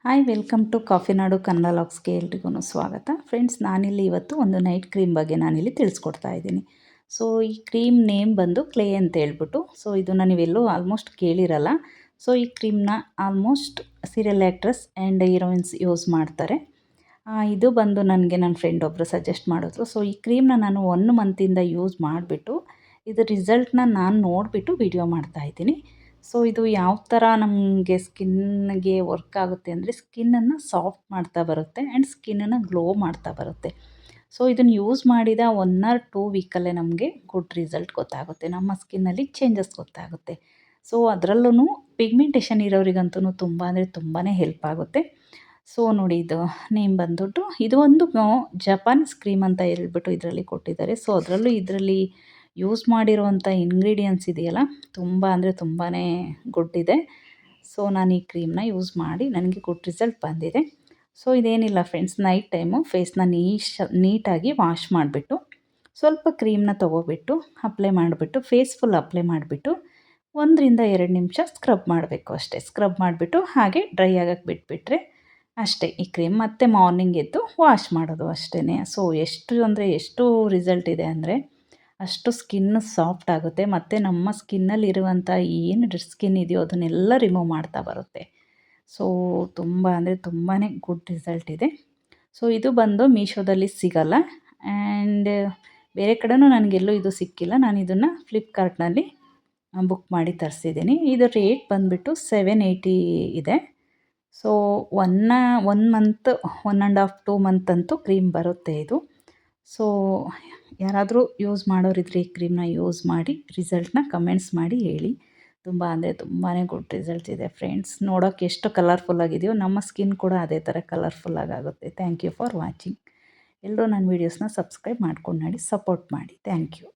Hi welcome to coffee ನಾಡು ಕನ್ನಡ ಲಾಗ್ಸ್ಗೆ ಎಲ್ರಿಗೂ ಸ್ವಾಗತ. Friends, ನಾನಿಲ್ಲಿ ಇವತ್ತು ಒಂದು ನೈಟ್ ಕ್ರೀಮ್ ಬಗ್ಗೆ ನಾನಿಲ್ಲಿ ತಿಳಿಸ್ಕೊಡ್ತಾ ಇದ್ದೀನಿ. ಸೊ ಈ ಕ್ರೀಮ್ ನೇಮ್ ಬಂದು ಕ್ಲೇ ಅಂತ ಹೇಳ್ಬಿಟ್ಟು, ಸೊ ಇದನ್ನು ನೀವೆಲ್ಲೂ ಆಲ್ಮೋಸ್ಟ್ ಕೇಳಿರಲ್ಲ. ಸೊ ಈ ಕ್ರೀಮ್ನ almost serial actress and heroines use ಮಾಡ್ತಾರೆ. ಇದು ಬಂದು ನನಗೆ ನನ್ನ ಫ್ರೆಂಡ್ ಒಬ್ಬರು ಸಜೆಸ್ಟ್ ಮಾಡಿದ್ರು. ಸೊ ಈ ಕ್ರೀಮ್ನ ನಾನು 1 ಮಂತಿಂದ ಯೂಸ್ ಮಾಡಿಬಿಟ್ಟು ಇದು ರಿಸಲ್ಟ್ನ ನಾನು ನೋಡಿಬಿಟ್ಟು ವಿಡಿಯೋ ಮಾಡ್ತಾಯಿದ್ದೀನಿ. ಸೊ ಇದು ಯಾವ ಥರ ನಮಗೆ ಸ್ಕಿನ್ಗೆ ವರ್ಕ್ ಆಗುತ್ತೆ ಅಂದರೆ, ಸ್ಕಿನ್ನನ್ನು ಸಾಫ್ಟ್ ಮಾಡ್ತಾ ಬರುತ್ತೆ ಆ್ಯಂಡ್ ಸ್ಕಿನ್ನನ್ನು ಗ್ಲೋ ಮಾಡ್ತಾ ಬರುತ್ತೆ. ಸೊ ಇದನ್ನು ಯೂಸ್ ಮಾಡಿದ 1 ಆರ್ 2 ವೀಕಲ್ಲೇ ನಮಗೆ ಗುಡ್ ರಿಸಲ್ಟ್ ಗೊತ್ತಾಗುತ್ತೆ, ನಮ್ಮ ಸ್ಕಿನ್ನಲ್ಲಿ ಚೇಂಜಸ್ ಗೊತ್ತಾಗುತ್ತೆ. ಸೊ ಅದರಲ್ಲೂ ಪಿಗ್ಮೆಂಟೇಷನ್ ಇರೋರಿಗಂತೂ ತುಂಬ ಅಂದರೆ ತುಂಬಾ ಹೆಲ್ಪ್ ಆಗುತ್ತೆ. ಸೊ ನೋಡಿ, ಇದು ನೇಮ್ ಬಂದ್ಬಿಟ್ಟು ಇದು ಒಂದು ಜಪಾನೀಸ್ ಕ್ರೀಮ್ ಅಂತ ಹೇಳ್ಬಿಟ್ಟು ಇದರಲ್ಲಿ ಕೊಟ್ಟಿದ್ದಾರೆ. ಸೊ ಅದರಲ್ಲೂ ಇದರಲ್ಲಿ ಯೂಸ್ ಮಾಡಿರುವಂಥ ಇಂಗ್ರೀಡಿಯೆಂಟ್ಸ್ ಇದೆಯಲ್ಲ, ತುಂಬ ಅಂದರೆ ತುಂಬಾ ಗುಡ್ ಇದೆ. ಸೊ ನಾನು ಈ ಕ್ರೀಮ್ನ ಯೂಸ್ ಮಾಡಿ ನನಗೆ ಗುಡ್ ರಿಸಲ್ಟ್ ಬಂದಿದೆ. ಸೊ ಇದೇನಿಲ್ಲ ಫ್ರೆಂಡ್ಸ್, ನೈಟ್ ಟೈಮು ಫೇಸ್ನ ನೀಟಾಗಿ ವಾಶ್ ಮಾಡಿಬಿಟ್ಟು ಸ್ವಲ್ಪ ಕ್ರೀಮ್ನ ತೊಗೊಬಿಟ್ಟು ಅಪ್ಲೈ ಮಾಡಿಬಿಟ್ಟು ಫೇಸ್ ಫುಲ್ ಅಪ್ಲೈ ಮಾಡಿಬಿಟ್ಟು 1 ರಿಂದ 2 ನಿಮಿಷ ಸ್ಕ್ರಬ್ ಮಾಡಬೇಕು ಅಷ್ಟೇ. ಸ್ಕ್ರಬ್ ಮಾಡಿಬಿಟ್ಟು ಹಾಗೆ ಡ್ರೈ ಆಗಕ್ಕೆ ಬಿಟ್ಬಿಟ್ರೆ ಅಷ್ಟೇ ಈ ಕ್ರೀಮ್. ಮತ್ತು ಮಾರ್ನಿಂಗ್ ಎದ್ದು ವಾಶ್ ಮಾಡೋದು ಅಷ್ಟೇ. ಸೊ ಎಷ್ಟು ರಿಸಲ್ಟ್ ಇದೆ ಅಂದರೆ ಅಷ್ಟು ಸ್ಕಿನ್ ಸಾಫ್ಟ್ ಆಗುತ್ತೆ ಮತ್ತು ನಮ್ಮ ಸ್ಕಿನ್ನಲ್ಲಿರುವಂಥ ಏನು ಡೆಡ್ ಸ್ಕಿನ್ ಇದೆಯೋ ಅದನ್ನೆಲ್ಲ ರಿಮೂವ್ ಮಾಡ್ತಾ ಬರುತ್ತೆ. ಸೊ ತುಂಬ ಅಂದರೆ ತುಂಬಾ ಗುಡ್ ರಿಸಲ್ಟ್ ಇದೆ. ಸೊ ಇದು ಬಂದು ಮೀಶೋದಲ್ಲಿ ಸಿಗಲ್ಲ ಆ್ಯಂಡ್ ಬೇರೆ ಕಡೆನೂ ನನಗೆಲ್ಲೂ ಇದು ಸಿಕ್ಕಿಲ್ಲ. ನಾನು ಇದನ್ನು ಫ್ಲಿಪ್ಕಾರ್ಟ್ನಲ್ಲಿ ಬುಕ್ ಮಾಡಿ ತರಿಸಿದ್ದೀನಿ. ಇದು ರೇಟ್ ಬಂದುಬಿಟ್ಟು 780 ಇದೆ. ಸೊ 1 ಮಂತ್ 1.5 2 ಮಂತ್ ಅಂತೂ ಕ್ರೀಮ್ ಬರುತ್ತೆ ಇದು. ಸೊ ಯಾರಾದರೂ ಯೂಸ್ ಮಾಡೋರಿದ್ರೆ ಈ ಕ್ರೀಮ್ನ ಯೂಸ್ ಮಾಡಿ ರಿಸಲ್ಟ್ನ ಕಮೆಂಟ್ಸ್ ಮಾಡಿ ಹೇಳಿ. ತುಂಬ ಅಂದರೆ ತುಂಬಾ ಗುಡ್ ರಿಸಲ್ಟ್ಸ್ ಇದೆ ಫ್ರೆಂಡ್ಸ್. ನೋಡೋಕ್ಕೆ ಎಷ್ಟು ಕಲರ್ಫುಲ್ಲಾಗಿದೆಯೋ ನಮ್ಮ ಸ್ಕಿನ್ ಕೂಡ ಅದೇ ಥರ ಕಲರ್ಫುಲ್ಲಾಗುತ್ತೆ. Thank you for watching. ಎಲ್ಲರೂ ನನ್ನ ವೀಡಿಯೋಸ್ನ ಸಬ್ಸ್ಕ್ರೈಬ್ ಮಾಡ್ಕೊಂಡು ನೋಡಿ, ಸಪೋರ್ಟ್ ಮಾಡಿ. Thank you.